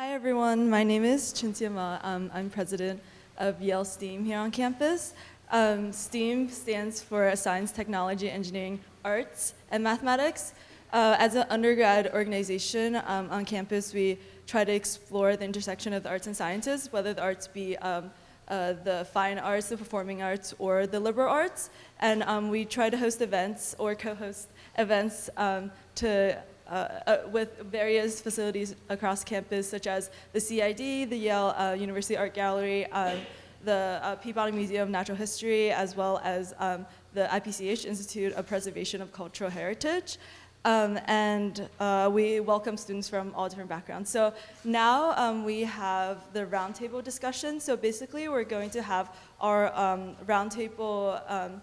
Hi everyone, my name is Chanthia. I'm president of Yale STEAM here on campus. STEAM stands for Science, Technology, Engineering, Arts, and Mathematics. As an undergrad organization on campus, we try to explore the intersection of the arts and sciences, whether the arts be the fine arts, the performing arts, or the liberal arts. And we try to host events or co-host events with various facilities across campus, such as the CID, the Yale University Art Gallery, the Peabody Museum of Natural History, as well as the IPCH, Institute of Preservation of Cultural Heritage. We welcome students from all different backgrounds. So now we have the roundtable discussion. So basically, we're going to have our roundtable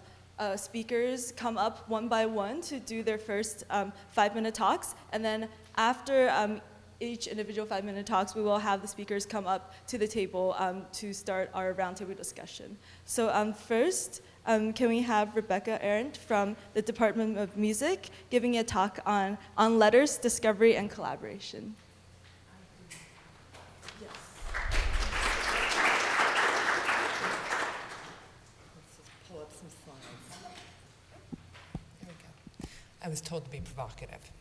speakers come up one by one to do their first 5-minute talks. And then after each individual 5-minute talks, we will have the speakers come up to the table to start our roundtable discussion. So first, can we have Rebecca Arendt from the Department of Music giving a talk on letters, discovery, and collaboration. Yes. Let's just pull up some slides. Here we go. I was told to be provocative.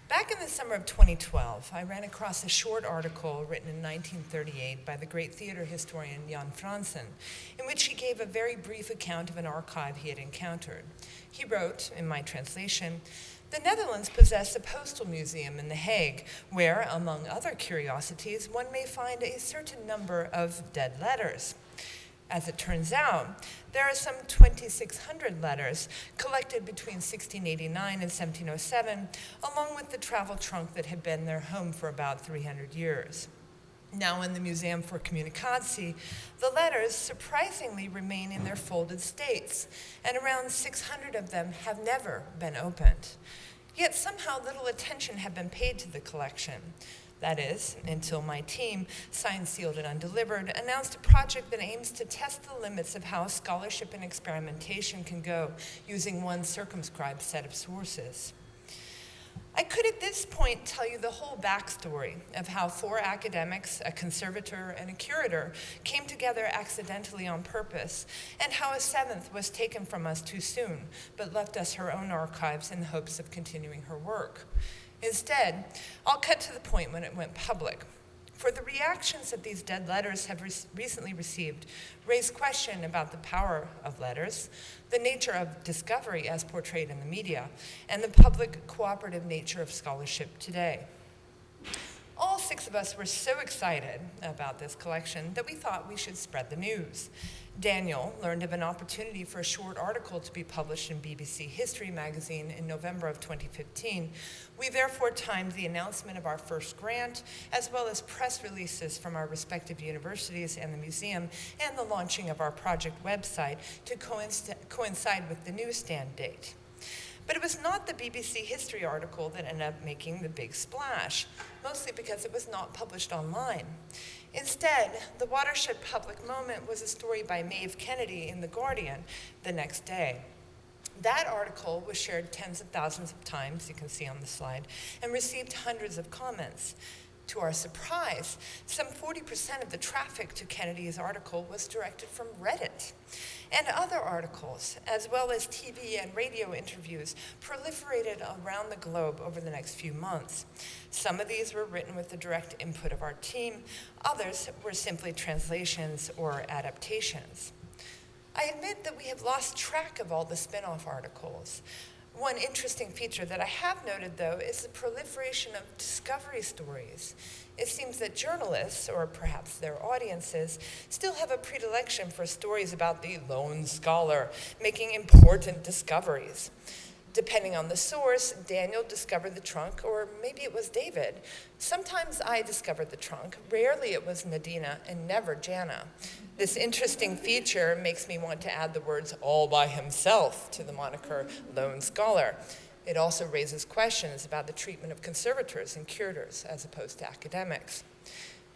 Back in the summer of 2012, I ran across a short article written in 1938 by the great theater historian Jan Franzen, in which he gave a very brief account of an archive he had encountered. He wrote, in my translation, "The Netherlands possess a postal museum in The Hague, where, among other curiosities, one may find a certain number of dead letters. As it turns out, there are some 2,600 letters collected between 1689 and 1707, along with the travel trunk that had been their home for about 300 years. Now in the Museum for Communicatie, the letters surprisingly remain in their folded states, and around 600 of them have never been opened. Yet somehow little attention had been paid to the collection. That is, until my team, signed, sealed, and undelivered, announced a project that aims to test the limits of how scholarship and experimentation can go using one circumscribed set of sources. I could at this point tell you the whole backstory of how 4 academics, a conservator, and a curator came together accidentally on purpose, and how a 7th was taken from us too soon, but left us her own archives in the hopes of continuing her work. Instead, I'll cut to the point when it went public. For the reactions that these dead letters have recently received raise question about the power of letters, the nature of discovery as portrayed in the media, and the public cooperative nature of scholarship today. All 6 of us were so excited about this collection that we thought we should spread the news. Daniel learned of an opportunity for a short article to be published in BBC History magazine in November of 2015. We therefore timed the announcement of our first grant, as well as press releases from our respective universities and the museum, and the launching of our project website to coincide with the newsstand date. But it was not the BBC History article that ended up making the big splash, mostly because it was not published online. Instead, the watershed public moment was a story by Maeve Kennedy in The Guardian the next day. That article was shared tens of thousands of times, you can see on the slide, and received hundreds of comments. To our surprise, some 40% of the traffic to Kennedy's article was directed from Reddit. And other articles, as well as TV and radio interviews, proliferated around the globe over the next few months. Some of these were written with the direct input of our team. Others were simply translations or adaptations. I admit that we have lost track of all the spin-off articles. One interesting feature that I have noted, though, is the proliferation of discovery stories. It seems that journalists, or perhaps their audiences, still have a predilection for stories about the lone scholar making important discoveries. Depending on the source, Daniel discovered the trunk, or maybe it was David. Sometimes I discovered the trunk. Rarely it was Nadina, and never Jana. This interesting feature makes me want to add the words all by himself to the moniker lone scholar. It also raises questions about the treatment of conservators and curators as opposed to academics.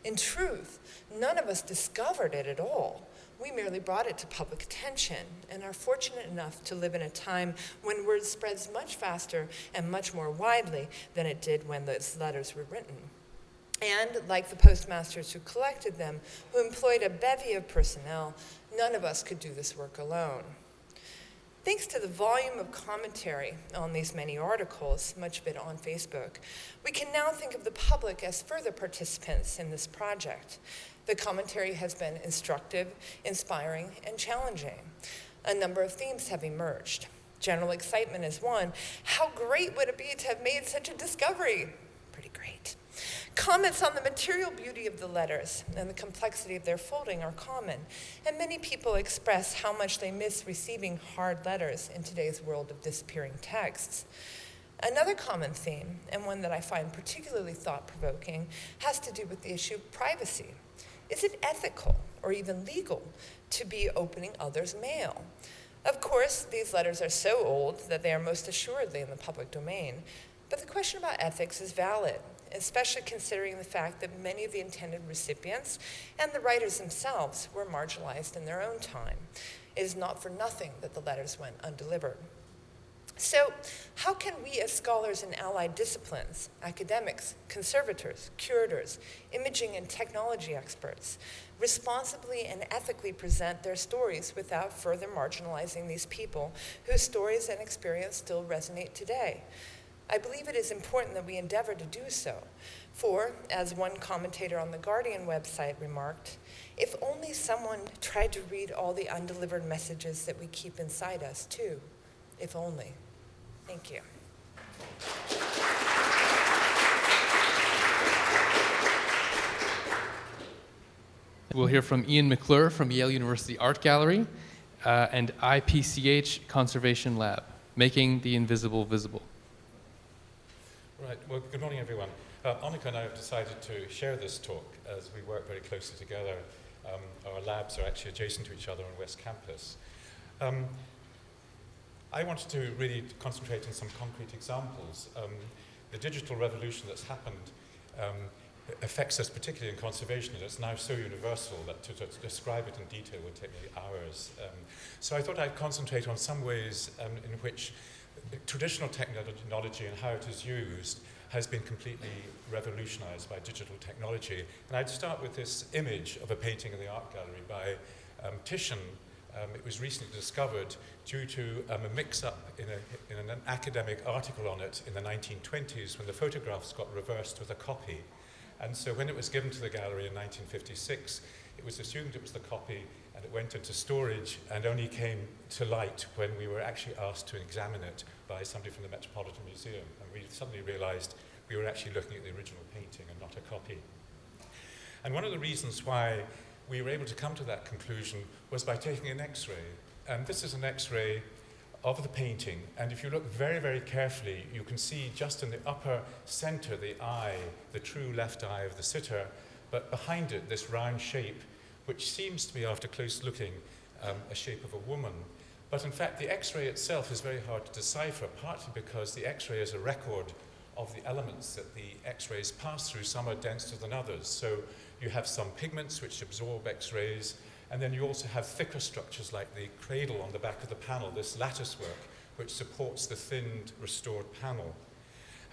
In truth, none of us discovered it at all. We merely brought it to public attention and are fortunate enough to live in a time when word spreads much faster and much more widely than it did when those letters were written. And like the postmasters who collected them, who employed a bevy of personnel, none of us could do this work alone. Thanks to the volume of commentary on these many articles, much of it on Facebook, we can now think of the public as further participants in this project. The commentary has been instructive, inspiring, and challenging. A number of themes have emerged. General excitement is one. How great would it be to have made such a discovery? Pretty great. Comments on the material beauty of the letters and the complexity of their folding are common, and many people express how much they miss receiving hard letters in today's world of disappearing texts. Another common theme, and one that I find particularly thought-provoking, has to do with the issue of privacy. Is it ethical or even legal to be opening others' mail? Of course, these letters are so old that they are most assuredly in the public domain, but the question about ethics is valid, especially considering the fact that many of the intended recipients and the writers themselves were marginalized in their own time. It is not for nothing that the letters went undelivered. So, how can we as scholars in allied disciplines, academics, conservators, curators, imaging and technology experts, responsibly and ethically present their stories without further marginalizing these people whose stories and experience still resonate today? I believe it is important that we endeavor to do so, for, as one commentator on the Guardian website remarked, if only someone tried to read all the undelivered messages that we keep inside us, too. If only. Thank you. We'll hear from Ian McClure from Yale University Art Gallery and IPCH Conservation Lab, Making the Invisible Visible. Right, well, good morning, everyone. Anikó and I have decided to share this talk as we work very closely together. Our labs are actually adjacent to each other on West Campus. I wanted to really concentrate on some concrete examples. The digital revolution that's happened affects us particularly in conservation, and it's now so universal that to describe it in detail would take me hours. So I thought I'd concentrate on some ways in which traditional technology and how it is used has been completely revolutionized by digital technology. And I'd start with this image of a painting in the art gallery by Titian. It was recently discovered due to a mix-up in an academic article on it in the 1920s when the photographs got reversed with a copy. And so when it was given to the gallery in 1956, it was assumed it was the copy, and it went into storage and only came to light when we were actually asked to examine it by somebody from the Metropolitan Museum. And we suddenly realized we were actually looking at the original painting and not a copy. And one of the reasons why we were able to come to that conclusion was by taking an X-ray. And this is an X-ray of the painting. And if you look very, very carefully, you can see just in the upper center, the eye, the true left eye of the sitter, but behind it, this round shape, which seems to be, after close looking, a shape of a woman. But in fact, the X-ray itself is very hard to decipher, partly because the X-ray is a record of the elements that the X-rays pass through. Some are denser than others. So you have some pigments which absorb X-rays, and then you also have thicker structures like the cradle on the back of the panel, this lattice work, which supports the thinned, restored panel.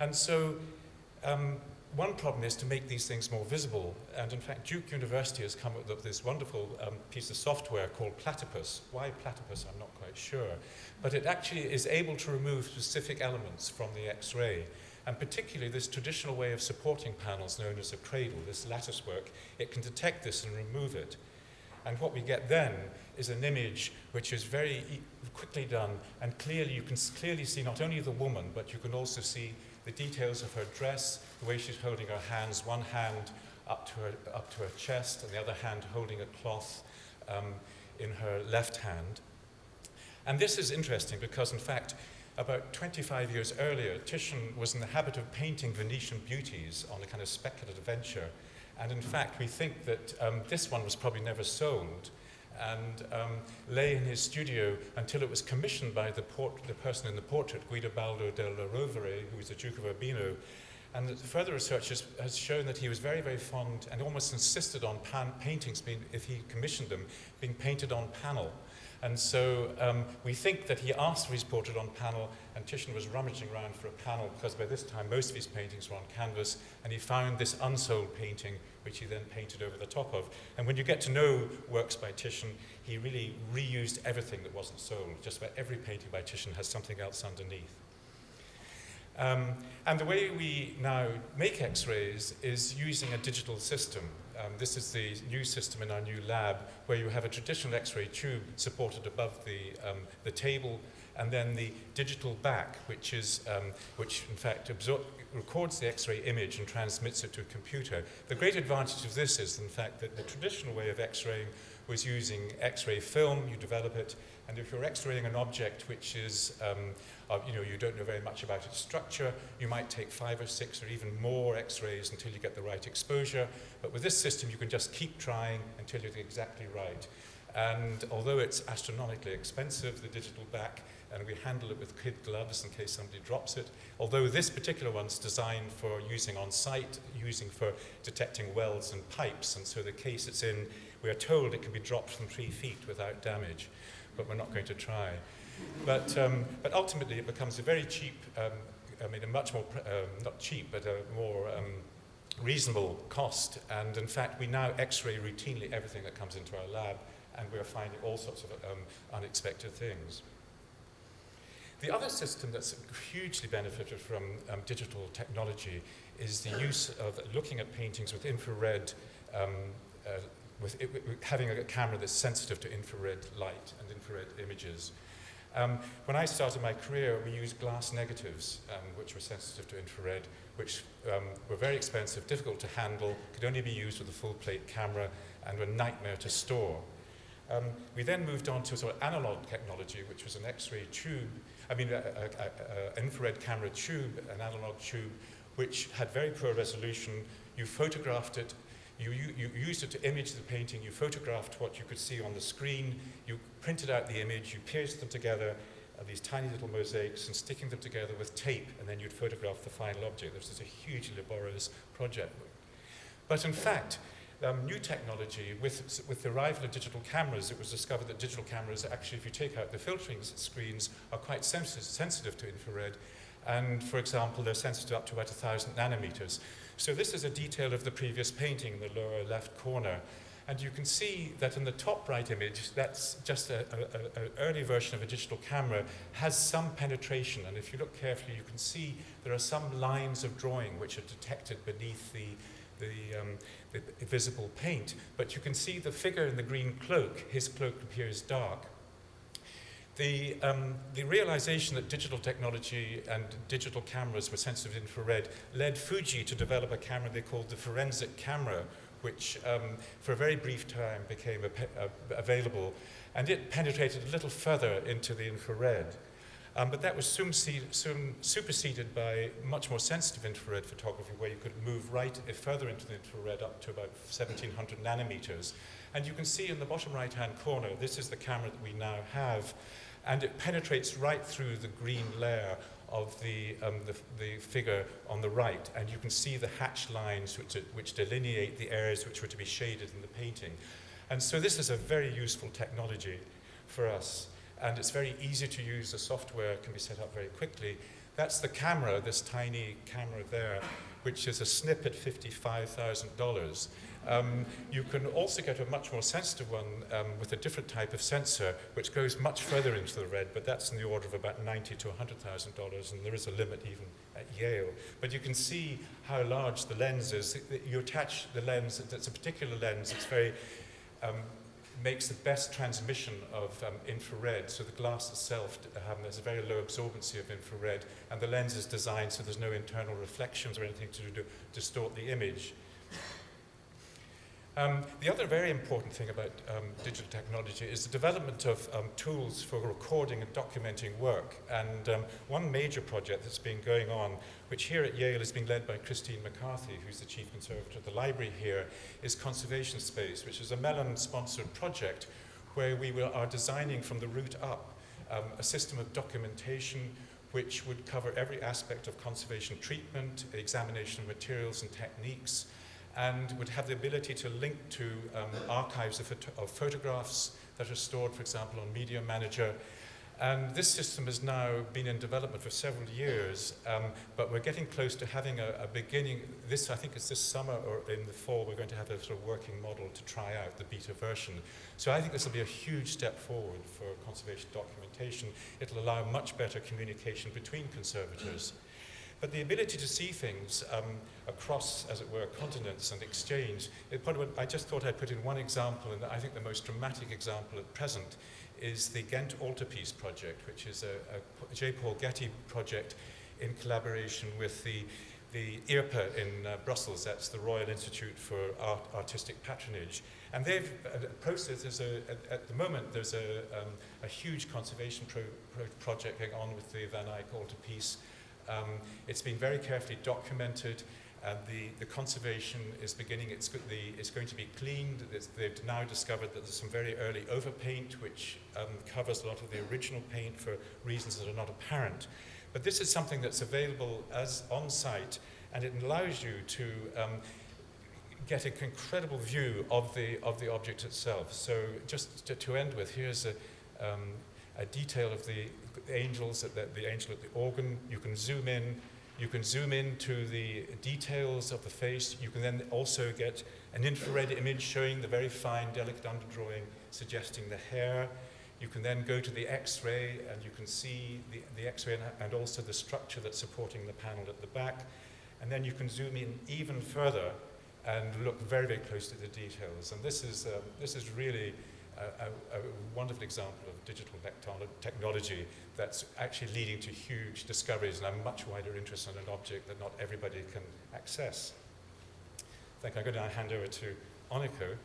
And so one problem is to make these things more visible. And in fact, Duke University has come up with this wonderful piece of software called Platypus. Why Platypus, I'm not quite sure. But it actually is able to remove specific elements from the X-ray. And particularly this traditional way of supporting panels known as a cradle, this lattice work, it can detect this and remove it. And what we get then is an image which is very quickly done, and clearly you can clearly see not only the woman, but you can also see the details of her dress, the way she's holding her hands, one hand up to her chest, and the other hand holding a cloth in her left hand. And this is interesting because, in fact, about 25 years earlier, Titian was in the habit of painting Venetian beauties on a kind of speculative venture. And in fact, we think that this one was probably never sold and lay in his studio until it was commissioned by the person in the portrait, Guidobaldo della Rovere, who was the Duke of Urbino. And further research has shown that he was very, very fond and almost insisted on paintings, if he commissioned them, being painted on panel. And so we think that he asked for his portrait on panel, and Titian was rummaging around for a panel, because by this time most of his paintings were on canvas, and he found this unsold painting, which he then painted over the top of. And when you get to know works by Titian, he really reused everything that wasn't sold. Just about every painting by Titian has something else underneath. And the way we now make X-rays is using a digital system. This is the new system in our new lab, where you have a traditional X-ray tube supported above the table, and then the digital back, which in fact records the X-ray image and transmits it to a computer. The great advantage of this is, in fact, that the traditional way of X-raying was using X-ray film. You develop it, and if you're X-raying an object which is, you don't know very much about its structure, you might take 5 or 6 or even more X-rays until you get the right exposure. But with this system, you can just keep trying until you're exactly right. And although it's astronomically expensive, the digital back, and we handle it with kid gloves in case somebody drops it, although this particular one's designed for using on site, using for detecting welds and pipes, and so the case it's in, we are told it can be dropped from 3 feet without damage, but we're not going to try. But ultimately it becomes a very cheap, a much more, not cheap, but a more reasonable cost. And in fact, we now X-ray routinely everything that comes into our lab, and we're finding all sorts of unexpected things. The other system that's hugely benefited from digital technology is the use of looking at paintings with infrared, having a camera that's sensitive to infrared light and infrared images. When I started my career, we used glass negatives, which were sensitive to infrared, which were very expensive, difficult to handle, could only be used with a full-plate camera, and were a nightmare to store. We then moved on to sort of analog technology, which was an X-ray tube, an infrared camera tube, an analog tube, which had very poor resolution. You photographed it, you used it to image the painting, you photographed what you could see on the screen, you printed out the image, you pierced them together, these tiny little mosaics, and sticking them together with tape, and then you'd photograph the final object. This is a hugely laborious project. But in fact, new technology, with the arrival of digital cameras, it was discovered that digital cameras, actually, if you take out the filtering screens, are quite sensitive to infrared. And for example, they're sensitive up to about 1,000 nanometers. So this is a detail of the previous painting in the lower left corner. And you can see that in the top right image, that's just an early version of a digital camera, has some penetration. And if you look carefully, you can see there are some lines of drawing which are detected beneath the visible paint. But you can see the figure in the green cloak. His cloak appears dark. The realization that digital technology and digital cameras were sensitive to infrared led Fuji to develop a camera they called the forensic camera, which for a very brief time became available, and it penetrated a little further into the infrared. But that was soon superseded by much more sensitive infrared photography, where you could move further into the infrared up to about 1,700 nanometers. And you can see in the bottom right-hand corner, this is the camera that we now have, and it penetrates right through the green layer of the figure on the right, and you can see the hatch lines which delineate the areas which were to be shaded in the painting. And so this is a very useful technology for us, and it's very easy to use. The software can be set up very quickly. That's the camera, this tiny camera there, which is a snip at $55,000. You can also get a much more sensitive one with a different type of sensor, which goes much further into the red, but that's in the order of about $90,000 to $100,000, and there is a limit even at Yale. But you can see how large the lens is. You attach the lens, it's a particular lens, it's very, makes the best transmission of infrared. So the glass itself has a very low absorbency of infrared, and the lens is designed so there's no internal reflections or anything to distort the image. The other very important thing about digital technology is the development of tools for recording and documenting work. And one major project that's been going on, which here at Yale is being led by Christine McCarthy, who's the chief conservator of the library here, is Conservation Space, which is a Mellon-sponsored project where we are designing from the root up a system of documentation which would cover every aspect of conservation treatment, examination of materials and techniques, and would have the ability to link to archives of photographs, that are stored, for example, on Media Manager. And this system has now been in development for several years, but we're getting close to having a beginning. This, I think, is this summer or in the fall, we're going to have a sort of working model to try out the beta version. So I think this will be a huge step forward for conservation documentation. It'll allow much better communication between conservators. But the ability to see things across, as it were, continents and exchange, I just thought I'd put in one example, and I think the most dramatic example at present is the Ghent Altarpiece project, which is a J. Paul Getty project in collaboration with the IRPA in Brussels. That's the Royal Institute for Artistic Patronage. And they've at the moment, there's a huge conservation project going on with the Van Eyck Altarpiece. It's been very carefully documented, and the conservation is beginning. It's going to be cleaned. They've now discovered that there's some very early overpaint, which covers a lot of the original paint for reasons that are not apparent. But this is something that's available as on-site, and it allows you to get an incredible view of the object itself. So just to end with, here's a detail of the angels, the angel at the organ. You can zoom in. You can zoom into the details of the face. You can then also get an infrared image showing the very fine, delicate underdrawing, suggesting the hair. You can then go to the X-ray, and you can see the X-ray and also the structure that's supporting the panel at the back. And then you can zoom in even further and look very, very close to the details. And this is really a wonderful example of digital technology that's actually leading to huge discoveries and a much wider interest in an object that not everybody can access. Thank you. I'm going to now hand over to Anikó.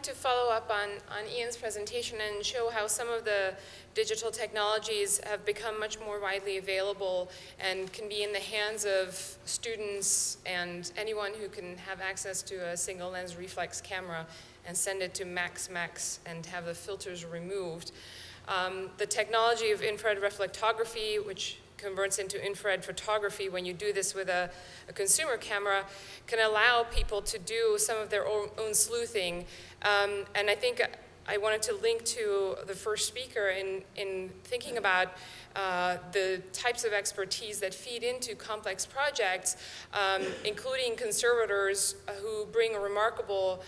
To follow up on Ian's presentation and show how some of the digital technologies have become much more widely available and can be in the hands of students and anyone who can have access to a single lens reflex camera and send it to max and have the filters removed. The technology of infrared reflectography, which converts into infrared photography when you do this with a consumer camera, can allow people to do some of their own sleuthing. And I think I wanted to link to the first speaker in thinking about the types of expertise that feed into complex projects, including conservators who bring a remarkable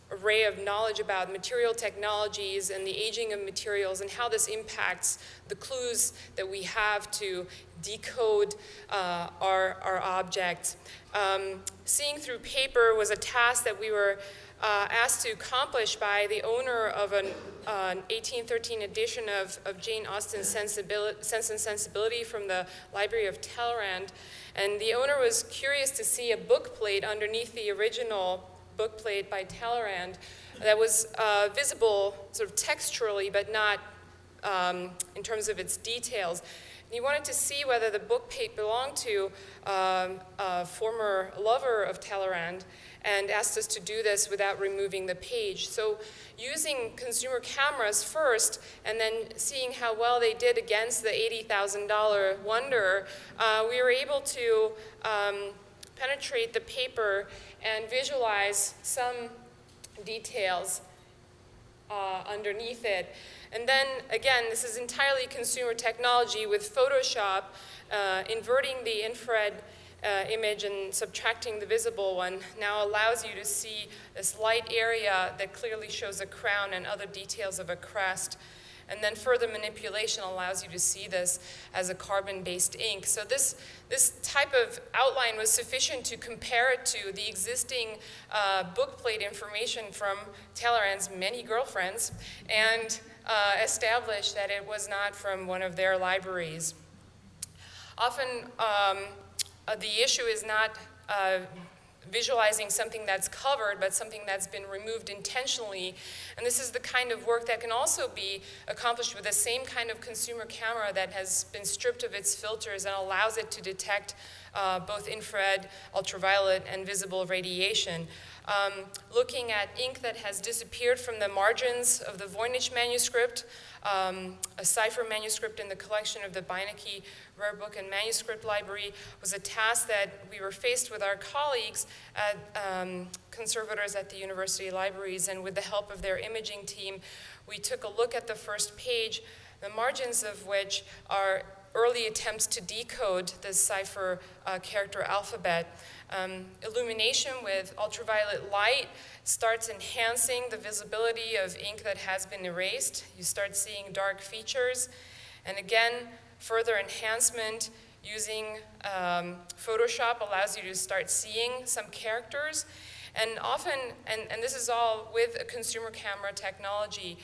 array of knowledge about material technologies and the aging of materials and how this impacts the clues that we have to decode our objects. Seeing through paper was a task that we were asked to accomplish by the owner of an 1813 edition of Jane Austen's Sense and Sensibility from the Library of Talleyrand. And the owner was curious to see a bookplate underneath the original bookplate by Talleyrand that was visible sort of texturally, but not in terms of its details. And he wanted to see whether the bookplate belonged to a former lover of Talleyrand, and asked us to do this without removing the page. So using consumer cameras first, and then seeing how well they did against the $80,000 Wonder, we were able to penetrate the paper and visualize some details underneath it. And then, again, this is entirely consumer technology with Photoshop, inverting the infrared image and subtracting the visible one now allows you to see this light area that clearly shows a crown and other details of a crest. And then further manipulation allows you to see this as a carbon-based ink. So this type of outline was sufficient to compare it to the existing bookplate information from Talleyrand's many girlfriends and establish that it was not from one of their libraries. Often the issue is not visualizing something that's covered, but something that's been removed intentionally. And this is the kind of work that can also be accomplished with the same kind of consumer camera that has been stripped of its filters and allows it to detect both infrared, ultraviolet, and visible radiation. Looking at ink that has disappeared from the margins of the Voynich manuscript, a cipher manuscript in the collection of the Beinecke Rare Book and Manuscript Library was a task that we were faced with our colleagues at conservators at the university libraries, and with the help of their imaging team, we took a look at the first page, the margins of which are early attempts to decode the cipher character alphabet. Illumination with ultraviolet light starts enhancing the visibility of ink that has been erased. You start seeing dark features. And again, further enhancement using Photoshop allows you to start seeing some characters. And often, and this is all with a consumer camera technology,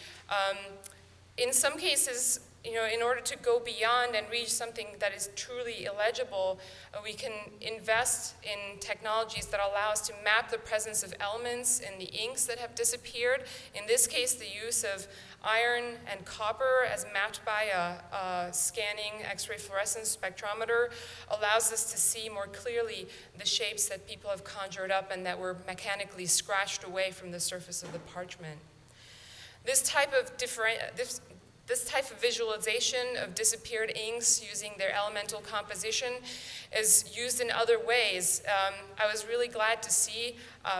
in some cases, in order to go beyond and reach something that is truly illegible, we can invest in technologies that allow us to map the presence of elements in the inks that have disappeared. In this case, the use of iron and copper as mapped by a scanning X-ray fluorescence spectrometer allows us to see more clearly the shapes that people have conjured up and that were mechanically scratched away from the surface of the parchment. This type of visualization of disappeared inks using their elemental composition is used in other ways. I was really glad to see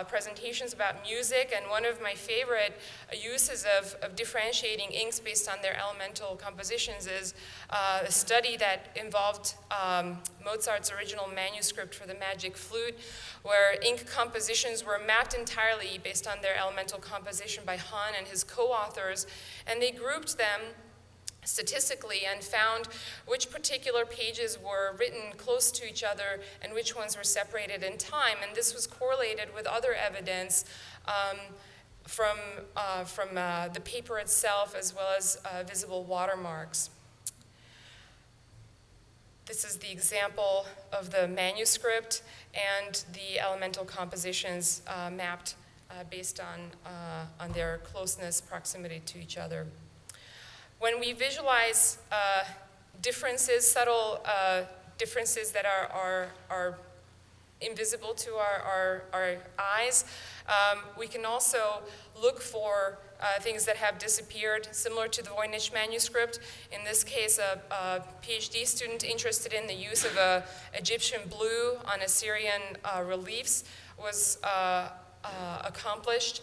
presentations about music, and one of my favorite uses of differentiating inks based on their elemental compositions is a study that involved Mozart's original manuscript for the Magic Flute, where ink compositions were mapped entirely based on their elemental composition by Hahn and his co-authors, and they grouped them statistically and found which particular pages were written close to each other and which ones were separated in time. And this was correlated with other evidence from the paper itself, as well as visible watermarks. This is the example of the manuscript and the elemental compositions mapped based on their closeness, proximity to each other. When we visualize differences, subtle differences that are invisible to our eyes, we can also look for things that have disappeared, similar to the Voynich manuscript. In this case, a PhD student interested in the use of Egyptian blue on Assyrian reliefs was accomplished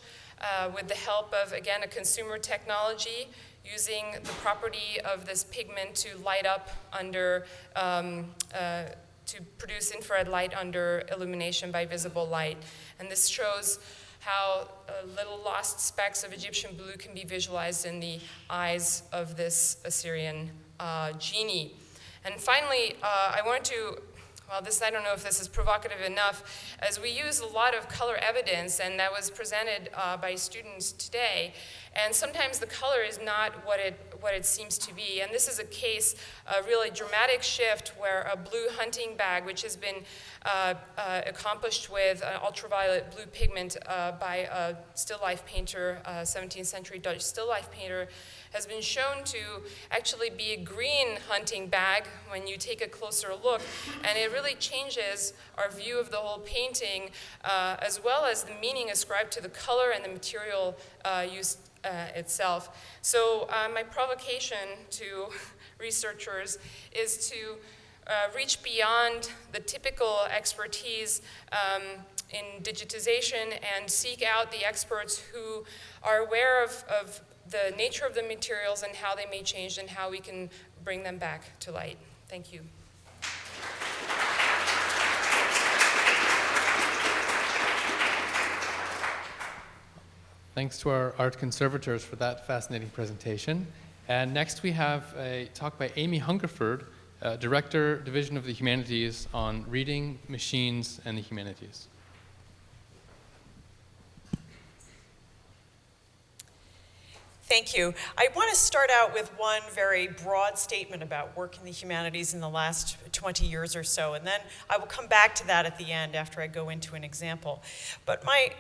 with the help of, again, a consumer technology using the property of this pigment to light up under, to produce infrared light under illumination by visible light. And this shows how little lost specks of Egyptian blue can be visualized in the eyes of this Assyrian genie. And finally, I wanted to, I don't know if this is provocative enough, as we use a lot of color evidence, and that was presented by students today, and sometimes the color is not what it seems to be. And this is a case, a really dramatic shift where a blue hunting bag, which has been accomplished with an ultraviolet blue pigment by a still life painter, 17th century Dutch still life painter, has been shown to actually be a green hunting bag when you take a closer look. And it really changes our view of the whole painting, as well as the meaning ascribed to the color and the material used itself. So my provocation to researchers is to reach beyond the typical expertise in digitization and seek out the experts who are aware of the nature of the materials and how they may change and how we can bring them back to light. Thank you. Thanks to our art conservators for that fascinating presentation. And next we have a talk by Amy Hungerford, Director, Division of the Humanities, on reading, machines, and the humanities. Thank you. I want to start out with one very broad statement about work in the humanities in the last 20 years or so, and then I will come back to that at the end after I go into an example. But my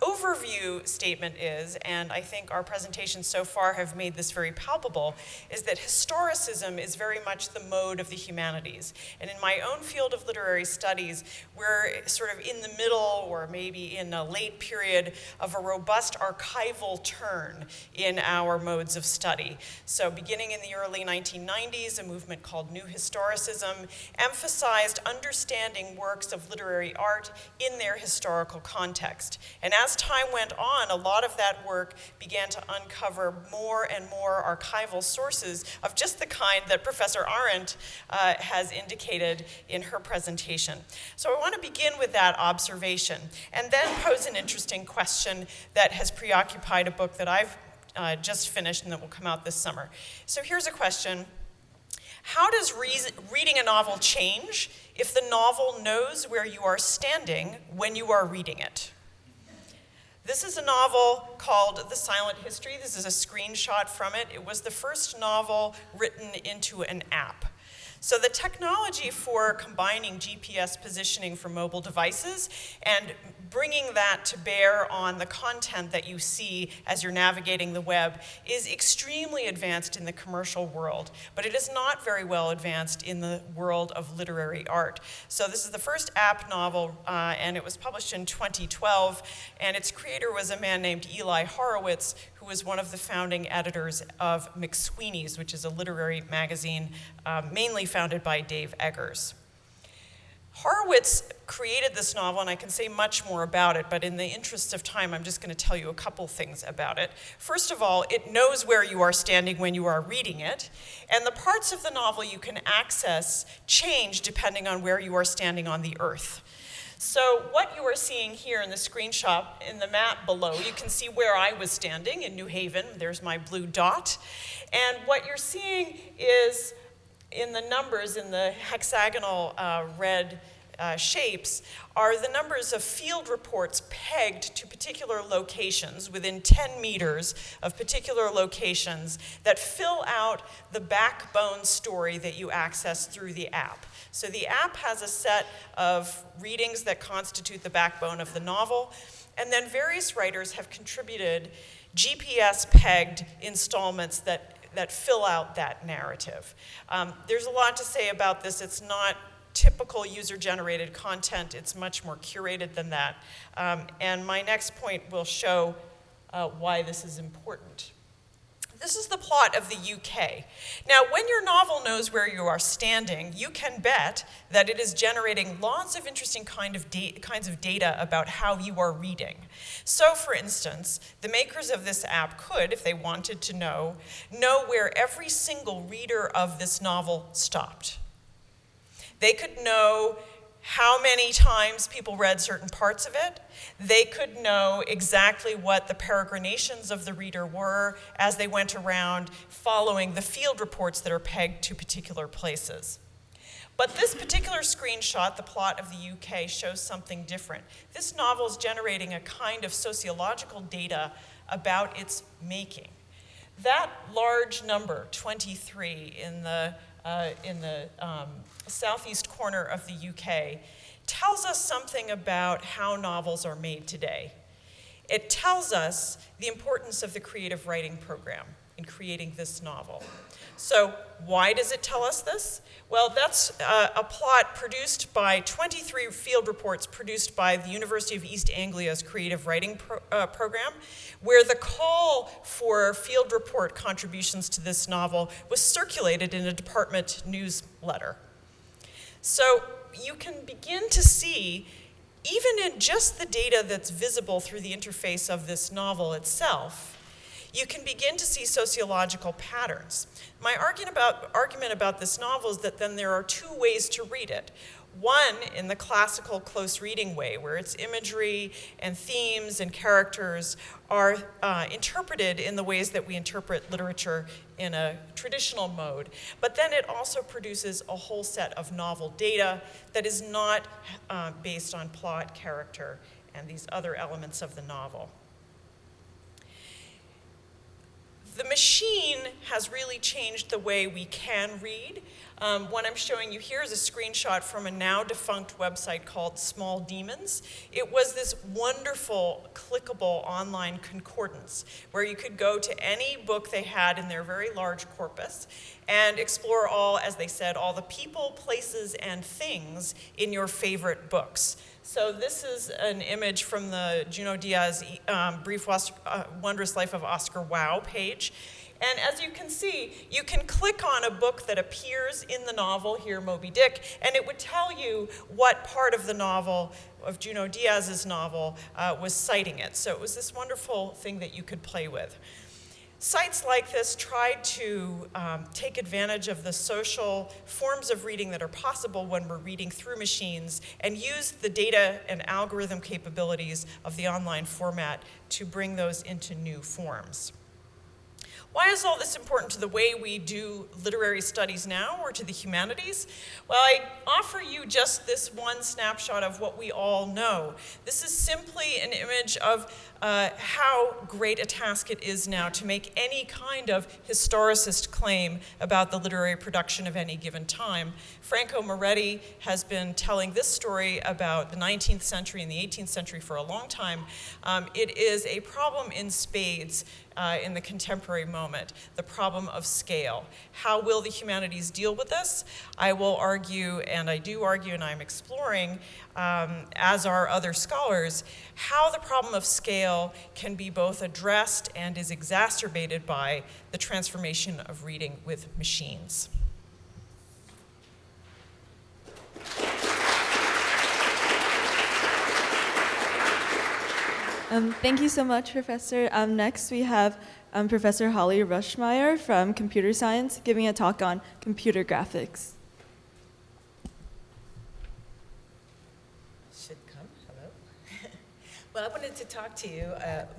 overview statement is, and I think our presentations so far have made this very palpable, is that historicism is very much the mode of the humanities. And in my own field of literary studies, we're sort of in the middle or maybe in a late period of a robust archival turn in our modes of study. So beginning in the early 1990s, a movement called New Historicism emphasized understanding works of literary art in their historical context. And as time went on, a lot of that work began to uncover more and more archival sources of just the kind that Professor Arendt has indicated in her presentation. So I want to begin with that observation and then pose an interesting question that has preoccupied a book that I've just finished and that will come out this summer. So here's a question. How does reading a novel change if the novel knows where you are standing when you are reading it? This is a novel called The Silent History. This is a screenshot from it. It was the first novel written into an app. So the technology for combining GPS positioning for mobile devices and bringing that to bear on the content that you see as you're navigating the web is extremely advanced in the commercial world, but it is not very well advanced in the world of literary art. So this is the first app novel, and it was published in 2012, and its creator was a man named Eli Horowitz, who was one of the founding editors of McSweeney's, which is a literary magazine mainly founded by Dave Eggers. Horowitz created this novel, and I can say much more about it, but in the interest of time, I'm just going to tell you a couple things about it. First of all, it knows where you are standing when you are reading it, and the parts of the novel you can access change depending on where you are standing on the earth. So what you are seeing here in the screenshot, in the map below, you can see where I was standing in New Haven. There's my blue dot. And what you're seeing is in the numbers, in the hexagonal red shapes, are the numbers of field reports pegged to particular locations within 10 meters of particular locations that fill out the backbone story that you access through the app. So the app has a set of readings that constitute the backbone of the novel, and then various writers have contributed GPS-pegged installments that fill out that narrative. There's a lot to say about this. It's not typical user-generated content. It's much more curated than that. And my next point will show why this is important. This is the plot of the UK. Now, when your novel knows where you are standing, you can bet that it is generating lots of interesting kinds of data about how you are reading. So, for instance, the makers of this app could, if they wanted to know where every single reader of this novel stopped. They could know how many times people read certain parts of it. They could know exactly what the peregrinations of the reader were as they went around following the field reports that are pegged to particular places. But this particular screenshot, the plot of the UK, shows something different. This novel is generating a kind of sociological data about its making. That large number, 23, in the southeast corner of the UK, tells us something about how novels are made today. It tells us the importance of the creative writing program in creating this novel. So why does it tell us this? Well, that's a plot produced by 23 field reports produced by the University of East Anglia's creative writing program, where the call for field report contributions to this novel was circulated in a department newsletter. So you can begin to see, even in just the data that's visible through the interface of this novel itself, you can begin to see sociological patterns. My argument about this novel is that then there are two ways to read it. One, in the classical close reading way, where its imagery and themes and characters are interpreted in the ways that we interpret literature in a traditional mode. But then it also produces a whole set of novel data that is not based on plot, character, and these other elements of the novel. The machine has really changed the way we can read. What I'm showing you here is a screenshot from a now defunct website called Small Demons. It was this wonderful, clickable online concordance where you could go to any book they had in their very large corpus and explore all, as they said, all the people, places, and things in your favorite books. So this is an image from the Junot Diaz Brief Wondrous Life of Oscar Wilde page. And as you can see, you can click on a book that appears in the novel, here Moby Dick, and it would tell you what part of the novel, of Junot Diaz's novel, was citing it. So it was this wonderful thing that you could play with. Sites like this tried to take advantage of the social forms of reading that are possible when we're reading through machines and use the data and algorithm capabilities of the online format to bring those into new forms. Why is all this important to the way we do literary studies now or to the humanities? Well, I offer you just this one snapshot of what we all know. This is simply an image of how great a task it is now to make any kind of historicist claim about the literary production of any given time. Franco Moretti has been telling this story about the 19th century and the 18th century for a long time. It is a problem in spades in the contemporary moment, the problem of scale. How will the humanities deal with this? I will argue, and I do argue, and I'm exploring, as are other scholars, how the problem of scale can be both addressed and is exacerbated by the transformation of reading with machines. Thank you so much, Professor. Next, we have Professor Holly Rushmeier from Computer Science giving a talk on computer graphics. Should come. Hello. Well, I wanted to talk to you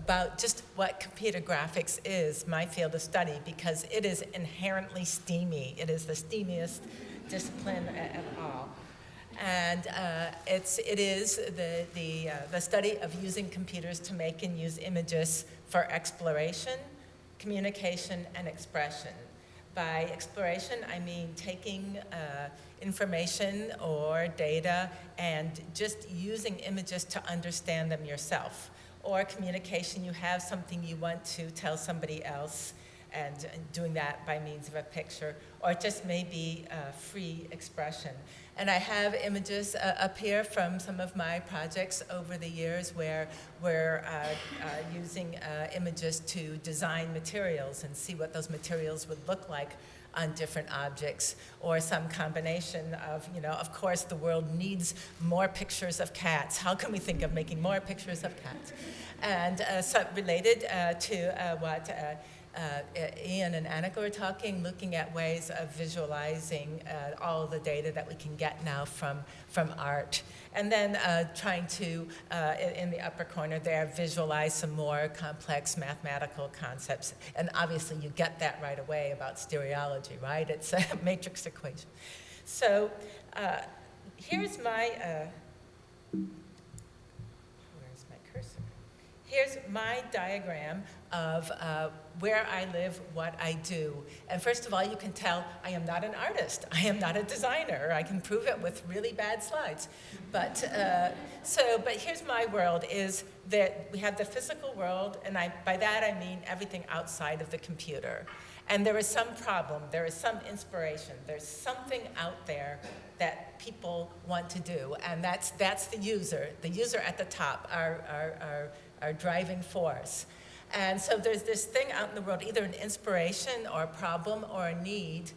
about just what computer graphics is, my field of study, because it is inherently steamy. It is the steamiest discipline at all. And it is the study of using computers to make and use images for exploration, communication, and expression. By exploration, I mean taking information or data and just using images to understand them yourself. Or communication, you have something you want to tell somebody else, and doing that by means of a picture, or just maybe free expression. And I have images up here from some of my projects over the years where we're using images to design materials and see what those materials would look like on different objects, or some combination of, of course the world needs more pictures of cats. How can we think of making more pictures of cats? And so related to what Ian and Anikó are talking, looking at ways of visualizing all the data that we can get now from art. And then trying to, in the upper corner there, visualize some more complex mathematical concepts. And obviously you get that right away about stereology, right? It's a matrix equation. So here's my, where's my cursor? Here's my diagram of where I live, what I do. And first of all, you can tell I am not an artist. I am not a designer. I can prove it with really bad slides. But but here's my world, is that we have the physical world, and by that I mean everything outside of the computer. And there is some problem, there is some inspiration, there's something out there that people want to do, and that's the user at the top, our driving force. And so there's this thing out in the world, either an inspiration or a problem or a need.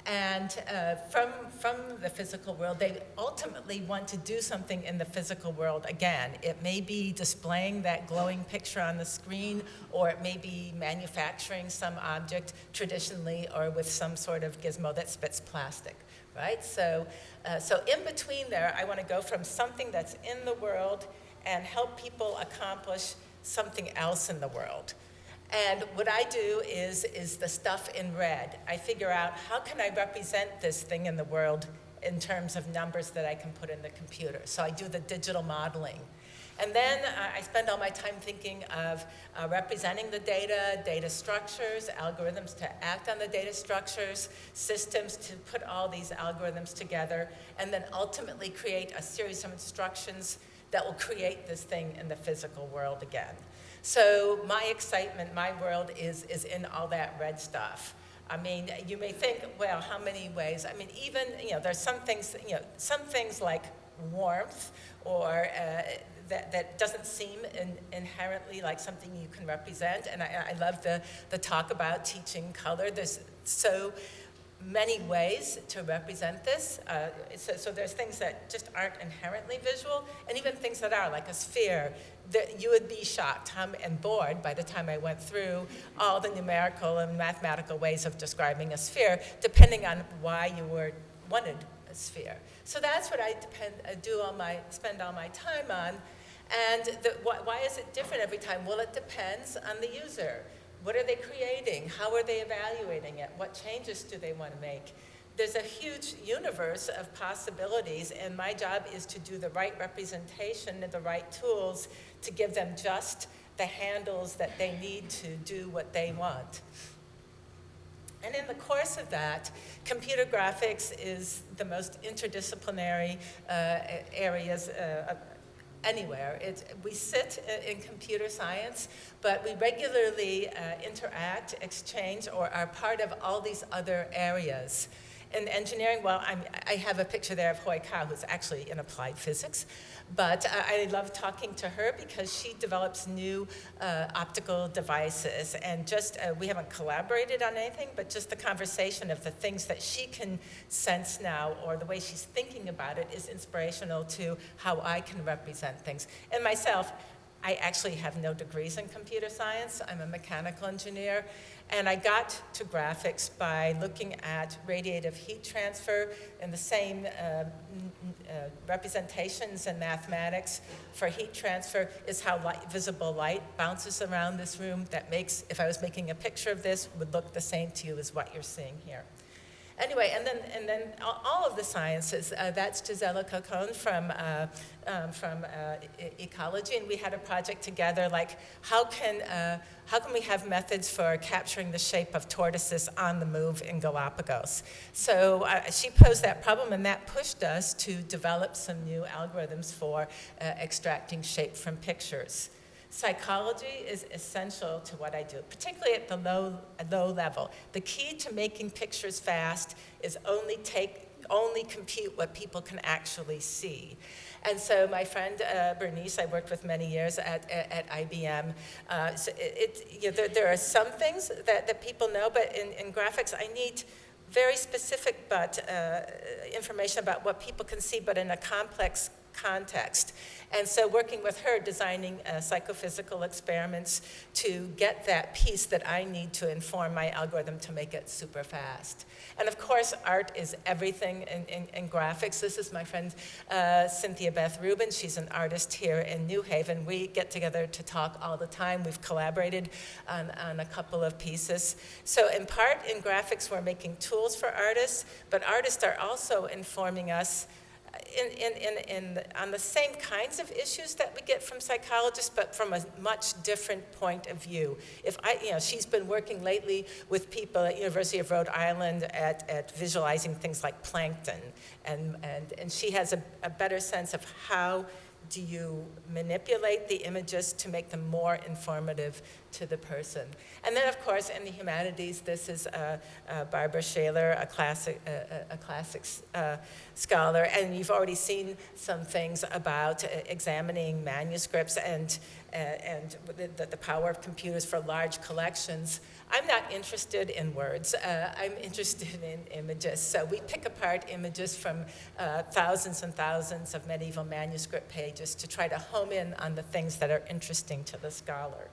And from the physical world, they ultimately want to do something in the physical world again. It may be displaying that glowing picture on the screen, or it may be manufacturing some object traditionally or with some sort of gizmo that spits plastic, right? So in between there, I want to go from something that's in the world and help people accomplish something else in the world. And what I do is the stuff in red. I figure out, how can I represent this thing in the world in terms of numbers that I can put in the computer? So I do the digital modeling. And then I spend all my time thinking of representing the data, data structures, algorithms to act on the data structures, systems to put all these algorithms together, and then ultimately create a series of instructions that will create this thing in the physical world again. So my excitement, my world is in all that red stuff. I mean, you may think, well, how many ways? I mean, even, there's some things like warmth or that doesn't seem inherently like something you can represent. And I love the talk about teaching color. There's so many ways to represent this. So there's things that just aren't inherently visual, and even things that are, like a sphere. You would be shocked and bored by the time I went through all the numerical and mathematical ways of describing a sphere, depending on why you wanted a sphere. So that's what I spend all my time on. And why is it different every time? Well, it depends on the user. What are they creating? How are they evaluating it? What changes do they want to make? There's a huge universe of possibilities, and my job is to do the right representation and the right tools to give them just the handles that they need to do what they want. And in the course of that, computer graphics is the most interdisciplinary areas anywhere. We sit in computer science, but we regularly interact, exchange, or are part of all these other areas. In engineering, well, I have a picture there of Hoi Kao, who's actually in applied physics. But I love talking to her because she develops new optical devices. And we haven't collaborated on anything, but just the conversation of the things that she can sense now, or the way she's thinking about it, is inspirational to how I can represent things. And myself, I actually have no degrees in computer science. I'm a mechanical engineer. And I got to graphics by looking at radiative heat transfer, and the same representations in mathematics for heat transfer is how visible light bounces around this room. That makes, if I was making a picture of this, would look the same to you as what you're seeing here. Anyway, and then all of the sciences, that's Gisela Cocon from ecology, and we had a project together, like how can we have methods for capturing the shape of tortoises on the move in Galapagos? So she posed that problem, and that pushed us to develop some new algorithms for extracting shape from pictures. Psychology is essential to what I do, particularly at the low level. The key to making pictures fast is only compute what people can actually see. And so my friend Bernice, I worked with many years at IBM. There are some things that people know, but in graphics I need very specific information about what people can see, but in a complex context. And so working with her, designing psychophysical experiments to get that piece that I need to inform my algorithm to make it super fast. And of course, art is everything in graphics. This is my friend Cynthia Beth Rubin. She's an artist here in New Haven. We get together to talk all the time. We've collaborated on a couple of pieces. So in part, in graphics, we're making tools for artists, but artists are also informing us on the same kinds of issues that we get from psychologists, but from a much different point of view. She's been working lately with people at University of Rhode Island at visualizing things like plankton, and she has a better sense of how do you manipulate the images to make them more informative to the person. And then, of course, in the humanities, this is Barbara Shaler, a classics scholar, and you've already seen some things about examining manuscripts and the power of computers for large collections. I'm not interested in words. I'm interested in images. So we pick apart images from thousands and thousands of medieval manuscript pages to try to home in on the things that are interesting to the scholar.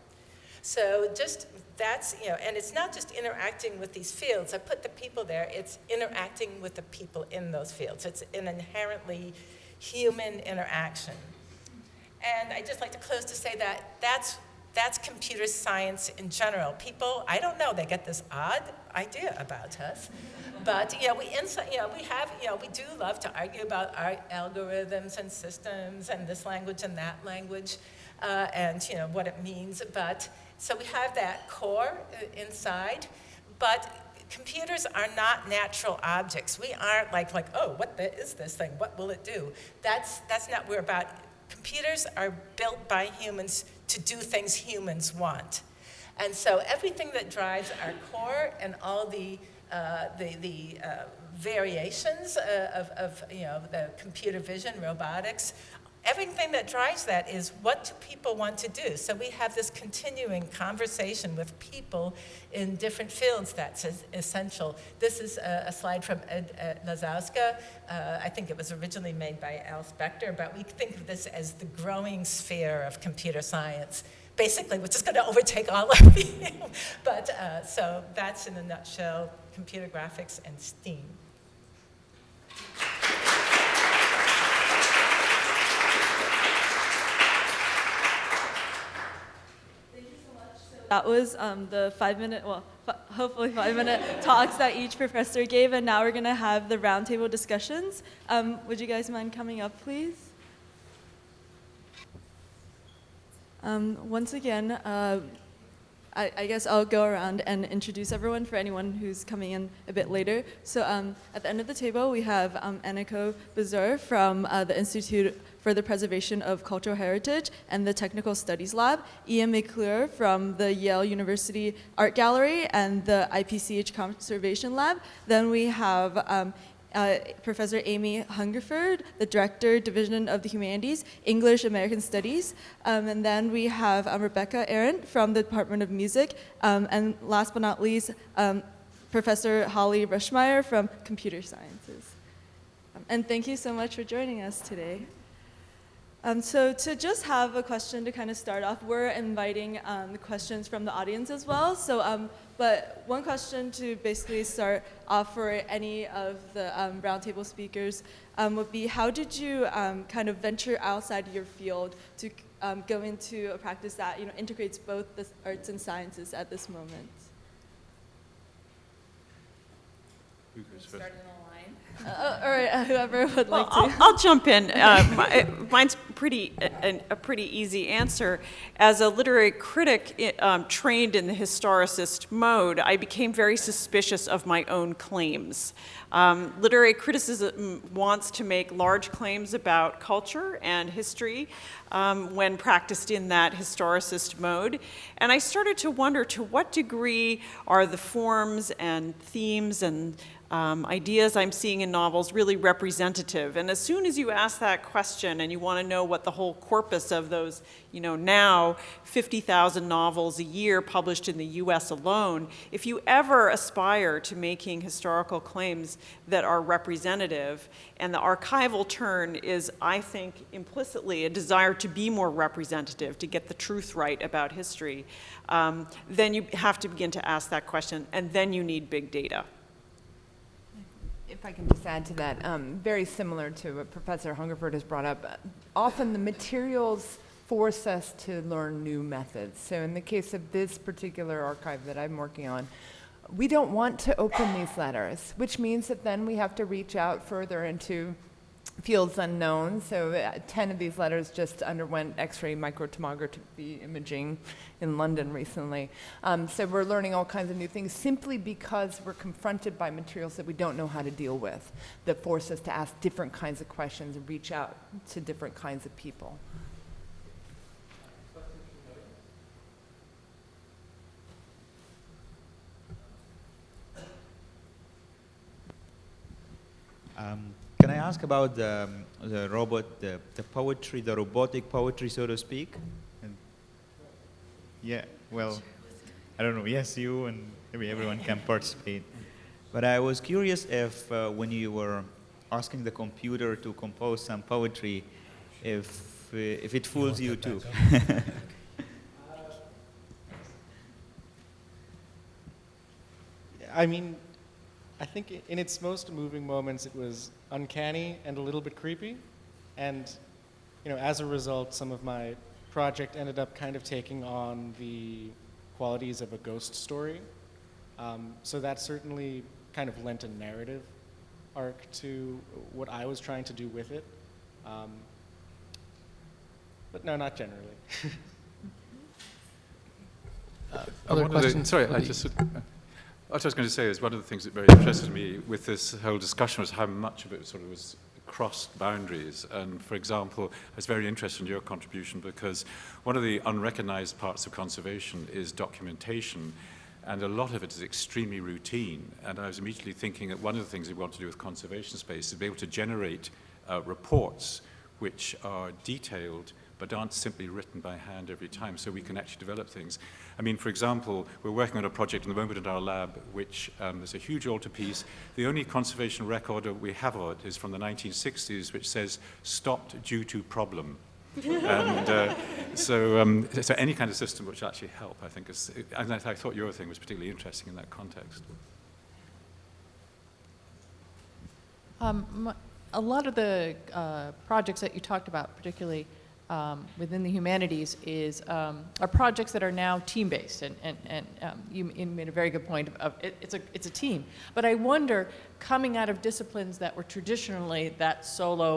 So and it's not just interacting with these fields. I put the people there. It's interacting with the people in those fields. It's an inherently human interaction. And I'd just like to close to say that that's computer science in general. People, I don't know, they get this odd idea about us. But we do love to argue about our algorithms and systems and this language and that language, and what it means. But so we have that core inside, but computers are not natural objects. We aren't like oh, what is this thing? What will it do? That's not what we're about. Computers are built by humans to do things humans want. And so everything that drives our core and all the variations of the computer vision, robotics, everything that drives that is what do people want to do? So we have this continuing conversation with people in different fields that's essential. This is a slide from Ed Lazowska. I think it was originally made by Al Spector, but we think of this as the growing sphere of computer science. Basically, which is going to overtake all of you. But so that's in a nutshell, computer graphics and STEAM. That was the 5-minute, hopefully 5-minute talks that each professor gave, and now we're going to have the roundtable discussions. Would you guys mind coming up, please? Once again, I guess I'll go around and introduce everyone for anyone who's coming in a bit later. So at the end of the table, we have Anikó Bezur from the Institute for the Preservation of Cultural Heritage and the Technical Studies Lab, Ian McClure from the Yale University Art Gallery and the IPCH Conservation Lab. Then we have Professor Amy Hungerford, the Director, Division of the Humanities, English American Studies. And then we have Rebecca Arendt from the Department of Music. And last but not least, Professor Holly Rushmeier from Computer Sciences. And thank you so much for joining us today. So to just have a question to kind of start off, we're inviting questions from the audience as well. So, but one question to basically start off for any of the roundtable speakers would be, how did you kind of venture outside your field to go into a practice that integrates both the arts and sciences at this moment? Who goes first? All right, whoever would like to. I'll jump in. Mine's a pretty easy answer. As a literary critic trained in the historicist mode, I became very suspicious of my own claims. Literary criticism wants to make large claims about culture and history when practiced in that historicist mode. And I started to wonder, to what degree are the forms and themes and ideas I'm seeing in novels really representative? And as soon as you ask that question and you want to know what the whole corpus of those, now 50,000 novels a year published in the US alone, if you ever aspire to making historical claims that are representative, and the archival turn is, I think, implicitly a desire to be more representative, to get the truth right about history, then you have to begin to ask that question, and then you need big data. If I can just add to that, very similar to what Professor Hungerford has brought up, often the materials force us to learn new methods. So in the case of this particular archive that I'm working on, we don't want to open these letters, which means that then we have to reach out further into fields unknown. So 10 of these letters just underwent X-ray microtomography imaging in London recently. So we're learning all kinds of new things simply because we're confronted by materials that we don't know how to deal with, that force us to ask different kinds of questions and reach out to different kinds of people. Can I ask about the poetry, the robotic poetry, so to speak? Yeah, well, I don't know. Yes, you and maybe everyone can participate. But I was curious if when you were asking the computer to compose some poetry, if it fools you too. I mean, I think in its most moving moments, it was uncanny and a little bit creepy. And, as a result, some of my project ended up kind of taking on the qualities of a ghost story. So that certainly kind of lent a narrative arc to what I was trying to do with it. But no, not generally. Other questions? Sorry, what I was going to say is one of the things that very interested me with this whole discussion was how much of it sort of was crossed boundaries. And for example, I was very interested in your contribution because one of the unrecognized parts of conservation is documentation. And a lot of it is extremely routine. And I was immediately thinking that one of the things we want to do with conservation space is to be able to generate reports which are detailed but aren't simply written by hand every time, so we can actually develop things. I mean, for example, we're working on a project at the moment in our lab, which is a huge altarpiece. The only conservation record we have of it is from the 1960s, which says, "stopped due to problem." And so any kind of system which actually help, I think, is, and I thought your thing was particularly interesting in that context. A lot of the projects that you talked about, particularly within the humanities, are projects that are now team-based, and you made a very good point of it's a team. But I wonder, coming out of disciplines that were traditionally that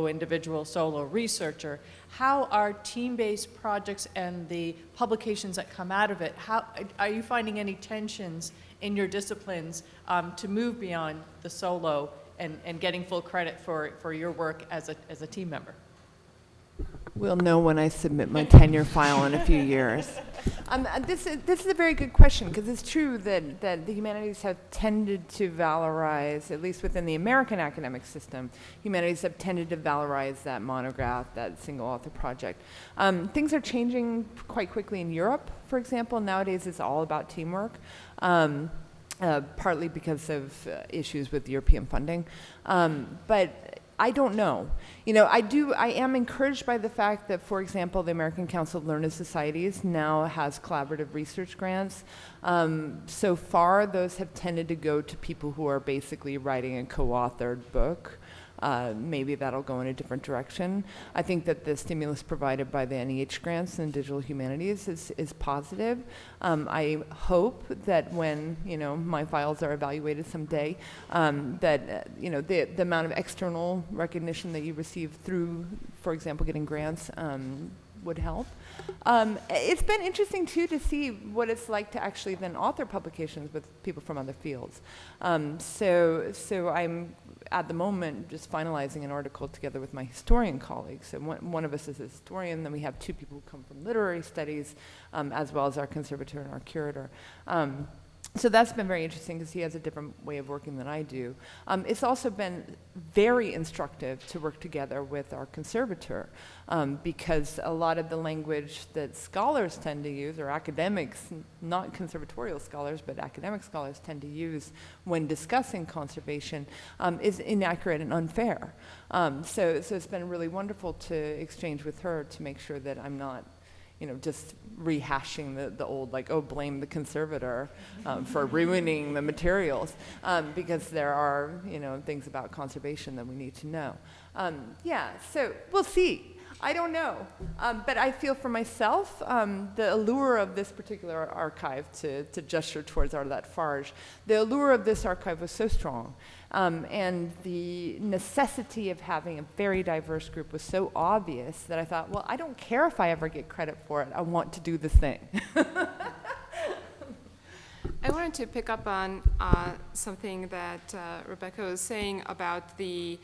individual solo researcher, how are team-based projects and the publications that come out of it, how are you finding any tensions in your disciplines to move beyond the solo and getting full credit for your work as a team member? We'll know when I submit my tenure file in a few years. This is a very good question, because it's true that the humanities have tended to valorize, at least within the American academic system, humanities have tended to valorize that monograph, that single author project. Things are changing quite quickly in Europe, for example. Nowadays it's all about teamwork. Partly because of issues with European funding. But I don't know. I am encouraged by the fact that, for example, the American Council of Learned Societies now has collaborative research grants. So far, those have tended to go to people who are basically writing a co-authored book. Maybe that'll go in a different direction. I think that the stimulus provided by the NEH grants and digital humanities is positive. I hope that when my files are evaluated someday, that the amount of external recognition that you receive through, for example, getting grants would help. It's been interesting too to see what it's like to actually then author publications with people from other fields. So I'm at the moment just finalizing an article together with my historian colleagues. So one of us is a historian, then we have two people who come from literary studies, as well as our conservator and our curator. So that's been very interesting because he has a different way of working than I do. It's also been very instructive to work together with our conservator because a lot of the language that scholars tend to use, or academics, not conservatorial scholars, but academic scholars tend to use when discussing conservation is inaccurate and unfair. So it's been really wonderful to exchange with her to make sure that I'm not just rehashing the old, blame the conservator for ruining the materials, because there are, things about conservation that we need to know. So we'll see. I don't know. But I feel for myself, the allure of this particular archive, to gesture towards Arlette Farge, the allure of this archive was so strong. And the necessity of having a very diverse group was so obvious that I thought, well, I don't care if I ever get credit for it. I want to do this thing. I wanted to pick up on something that Rebecca was saying about the,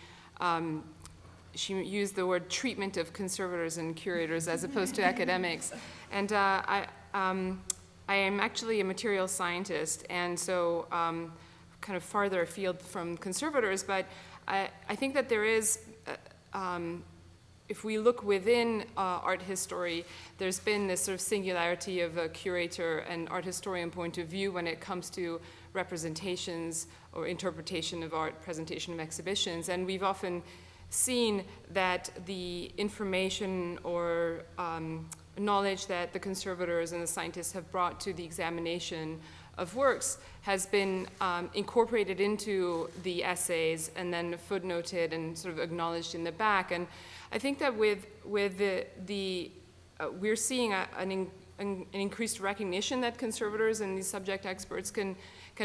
she used the word treatment of conservators and curators as opposed to academics. And I am actually a materials scientist, and so kind of farther afield from conservators, but I think that there is, if we look within art history, there's been this sort of singularity of a curator and art historian point of view when it comes to representations or interpretation of art, presentation of exhibitions, and we've often seen that the information or knowledge that the conservators and the scientists have brought to the examination of works has been incorporated into the essays and then footnoted and sort of acknowledged in the back. And I think that with we're seeing an increased recognition that conservators and these subject experts can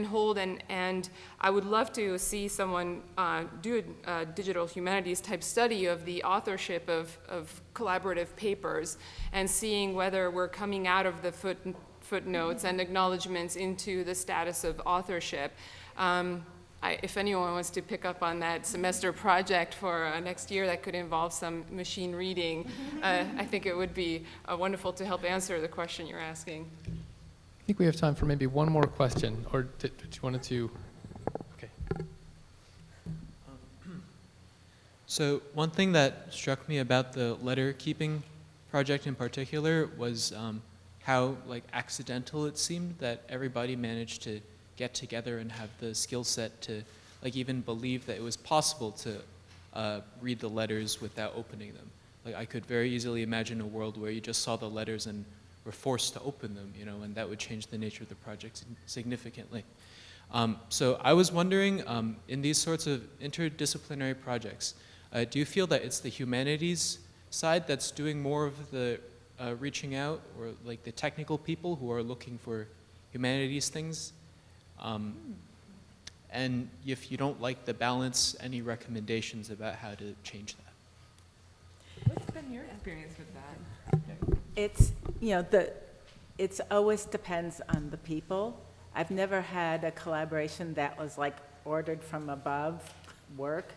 hold, and I would love to see someone do a digital humanities type study of the authorship of collaborative papers and seeing whether we're coming out of the footnotes and acknowledgments into the status of authorship. If anyone wants to pick up on that semester project for next year that could involve some machine reading, I think it would be wonderful to help answer the question you're asking. I think we have time for maybe one more question, or did you wanted to? Okay. So one thing that struck me about the letter keeping project in particular was how accidental it seemed that everybody managed to get together and have the skill set to even believe that it was possible to read the letters without opening them. I could very easily imagine a world where you just saw the letters and were forced to open them, and that would change the nature of the project significantly. So I was wondering, in these sorts of interdisciplinary projects, do you feel that it's the humanities side that's doing more of the reaching out, or the technical people who are looking for humanities things? And if you don't like the balance, any recommendations about how to change that? What's been your experience with that? It's, it's always depends on the people. I've never had a collaboration that was ordered from above work.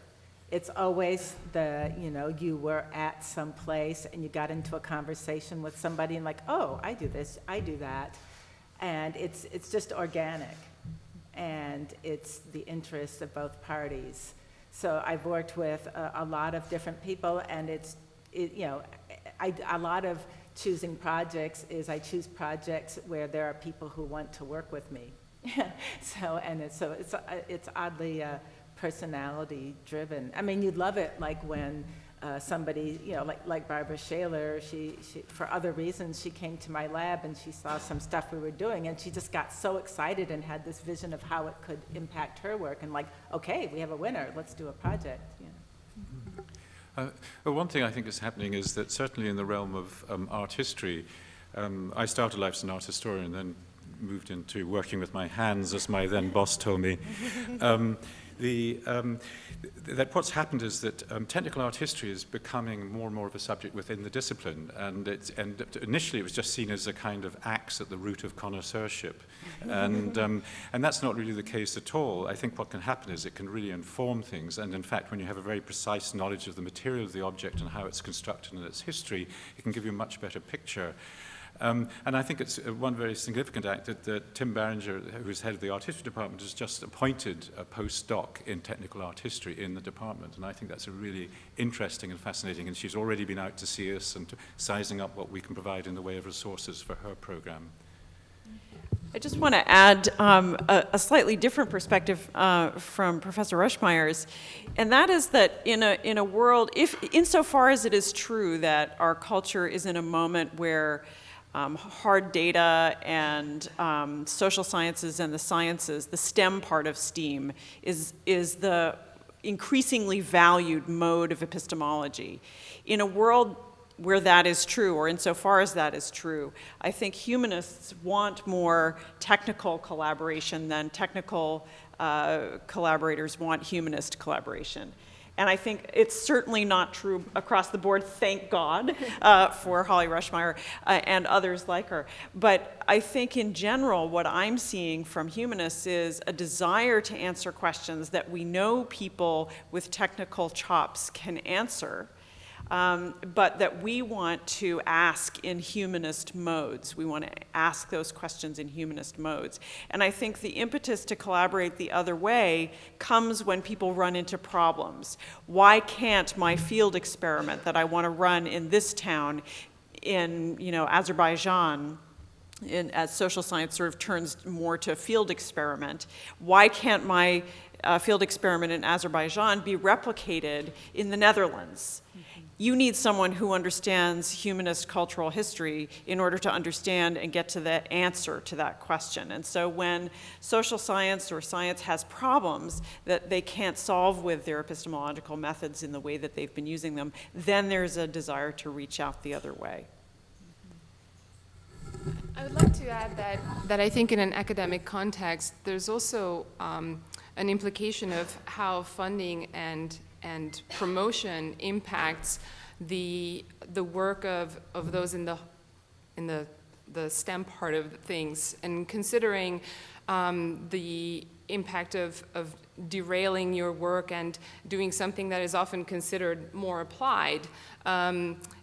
It's always you were at some place and you got into a conversation with somebody and oh, I do this, I do that. And it's just organic. And it's the interests of both parties. So I've worked with a lot of different people, and a lot of choosing projects is I choose projects where there are people who want to work with me. It's oddly personality driven. I mean, you'd love it when somebody, like Barbara Shaler, she for other reasons, she came to my lab and she saw some stuff we were doing and she just got so excited and had this vision of how it could impact her work and okay, we have a winner, let's do a project. Well, one thing I think is happening is that certainly in the realm of art history, I started life as an art historian and then moved into working with my hands, as my then boss told me. That what's happened is that technical art history is becoming more and more of a subject within the discipline, and initially it was just seen as a kind of axe at the root of connoisseurship, and that's not really the case at all. I think what can happen is it can really inform things, and in fact when you have a very precise knowledge of the material of the object and how it's constructed and its history, it can give you a much better picture. And I think it's one very significant act that Tim Barringer, who's head of the art history department, has just appointed a postdoc in technical art history in the department. And I think that's a really interesting and fascinating. And she's already been out to see us and sizing up what we can provide in the way of resources for her program. I just want to add a slightly different perspective from Professor Rushmeier's, and that is that in a world, insofar as it is true that our culture is in a moment where hard data and social sciences and the sciences, the STEM part of STEAM, is the increasingly valued mode of epistemology. In a world where that is true, or insofar as that is true, I think humanists want more technical collaboration than technical collaborators want humanist collaboration. And I think it's certainly not true across the board, thank God, for Holly Rushmeier and others like her. But I think in general, what I'm seeing from humanists is a desire to answer questions that we know people with technical chops can answer, but that we want to ask in humanist modes. We want to ask those questions in humanist modes. And I think the impetus to collaborate the other way comes when people run into problems. Why can't my field experiment that I want to run in this town in Azerbaijan, as social science sort of turns more to a field experiment, why can't my field experiment in Azerbaijan be replicated in the Netherlands? You need someone who understands humanist cultural history in order to understand and get to the answer to that question. And so when social science or science has problems that they can't solve with their epistemological methods in the way that they've been using them, then there's a desire to reach out the other way. I would like to add that I think in an academic context, there's also an implication of how funding and promotion impacts the work of those in the STEM part of things, and considering the impact of derailing your work and doing something that is often considered more applied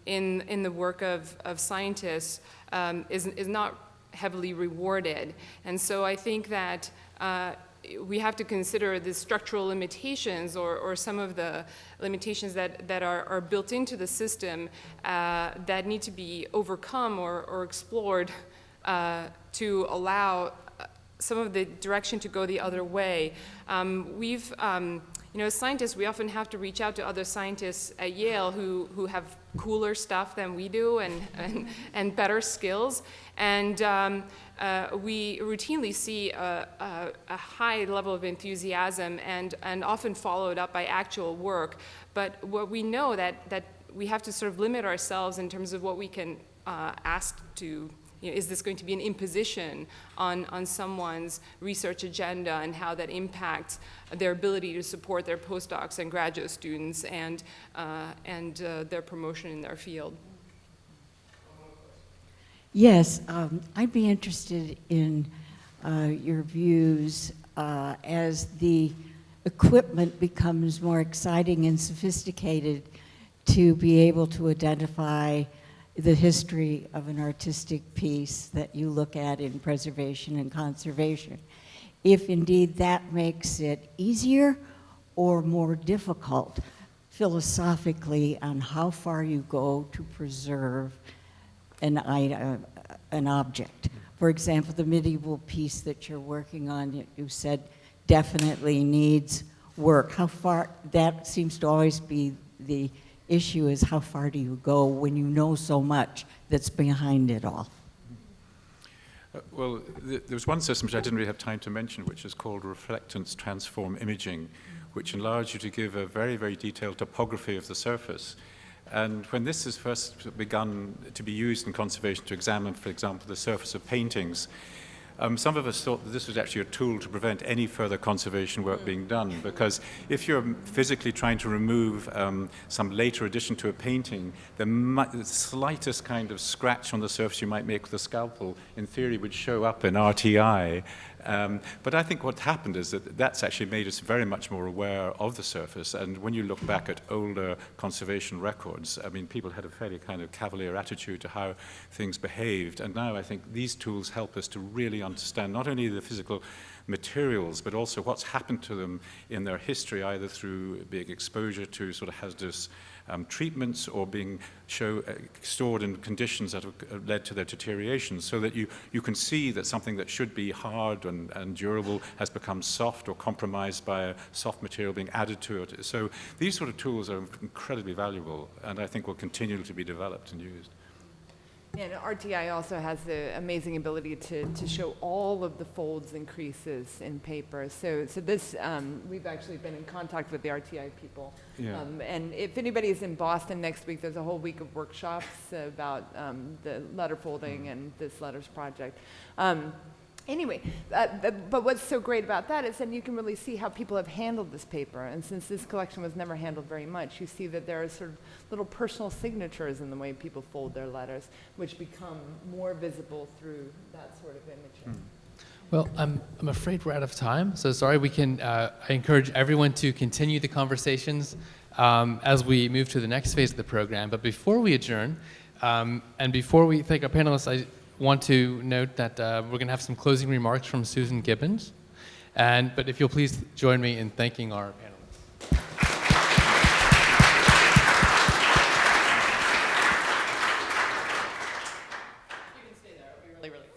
in the work of scientists is not heavily rewarded. And so I think that we have to consider the structural limitations or some of the limitations that are built into the system that need to be overcome or explored to allow some of the direction to go the other way. As scientists, we often have to reach out to other scientists at Yale who have cooler stuff than we do and better skills. And we routinely see a high level of enthusiasm and often followed up by actual work. But what we know that we have to sort of limit ourselves in terms of what we can ask to. Is this going to be an imposition on someone's research agenda, and how that impacts their ability to support their postdocs and graduate students and their promotion in their field? Yes, I'd be interested in your views as the equipment becomes more exciting and sophisticated to be able to identify the history of an artistic piece that you look at in preservation and conservation. If indeed that makes it easier or more difficult philosophically on how far you go to preserve an object. For example, the medieval piece that you're working on, you said definitely needs work. How far, that seems to always be the issue, is how far do you go when you know so much that's behind it all? Well, there's one system which I didn't really have time to mention, which is called reflectance transform imaging, which allows you to give a very, very detailed topography of the surface. And when this is first begun to be used in conservation to examine, for example, the surface of paintings, some of us thought that this was actually a tool to prevent any further conservation work being done, because if you're physically trying to remove some later addition to a painting, the slightest kind of scratch on the surface you might make with a scalpel, in theory, would show up in RTI. But I think what happened is that that's actually made us very much more aware of the surface. And when you look back at older conservation records, I mean, people had a fairly kind of cavalier attitude to how things behaved. And now I think these tools help us to really understand not only the physical materials, but also what's happened to them in their history, either through big exposure to sort of hazardous treatments or being stored in conditions that have led to their deterioration, so that you can see that something that should be hard and durable has become soft or compromised by a soft material being added to it. So these sort of tools are incredibly valuable, and I think will continue to be developed and used. And RTI also has the amazing ability to show all of the folds and creases in paper. So this, we've actually been in contact with the RTI people. Yeah. And if anybody is in Boston next week, there's a whole week of workshops about the letter folding and this letters project. Anyway, but what's so great about that is then you can really see how people have handled this paper. And since this collection was never handled very much, you see that there are sort of little personal signatures in the way people fold their letters, which become more visible through that sort of imaging. Well, I'm afraid we're out of time, so sorry. We can. I encourage everyone to continue the conversations as we move to the next phase of the program. But before we adjourn, and before we thank our panelists, I want to note that we're going to have some closing remarks from Susan Gibbons. But if you'll please join me in thanking our panelists. You can stay there. It'll be really, really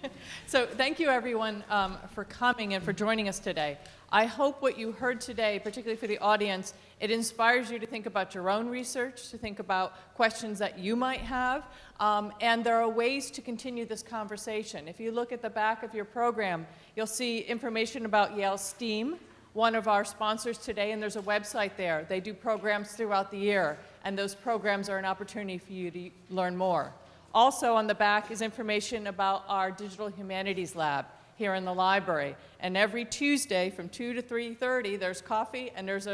quick. So thank you, everyone, for coming and for joining us today. I hope what you heard today, particularly for the audience, it inspires you to think about your own research, to think about questions that you might have, and there are ways to continue this conversation. If you look at the back of your program, you'll see information about Yale STEAM, one of our sponsors today, and there's a website there. They do programs throughout the year, and those programs are an opportunity for you to learn more. Also on the back is information about our Digital Humanities Lab here in the library. And every Tuesday from 2 to 3:30, there's coffee and there's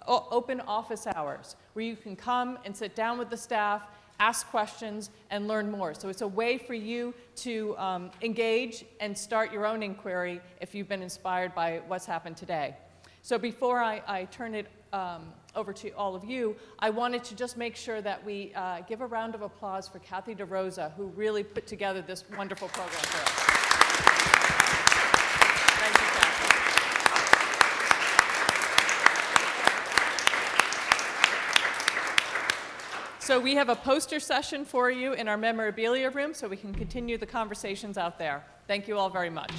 open office hours where you can come and sit down with the staff, ask questions, and learn more. So it's a way for you to engage and start your own inquiry if you've been inspired by what's happened today. So before I turn it over to all of you, I wanted to just make sure that we give a round of applause for Kathy DeRosa, who really put together this wonderful program for us. Thank you, Kathy. So we have a poster session for you in our memorabilia room so we can continue the conversations out there. Thank you all very much.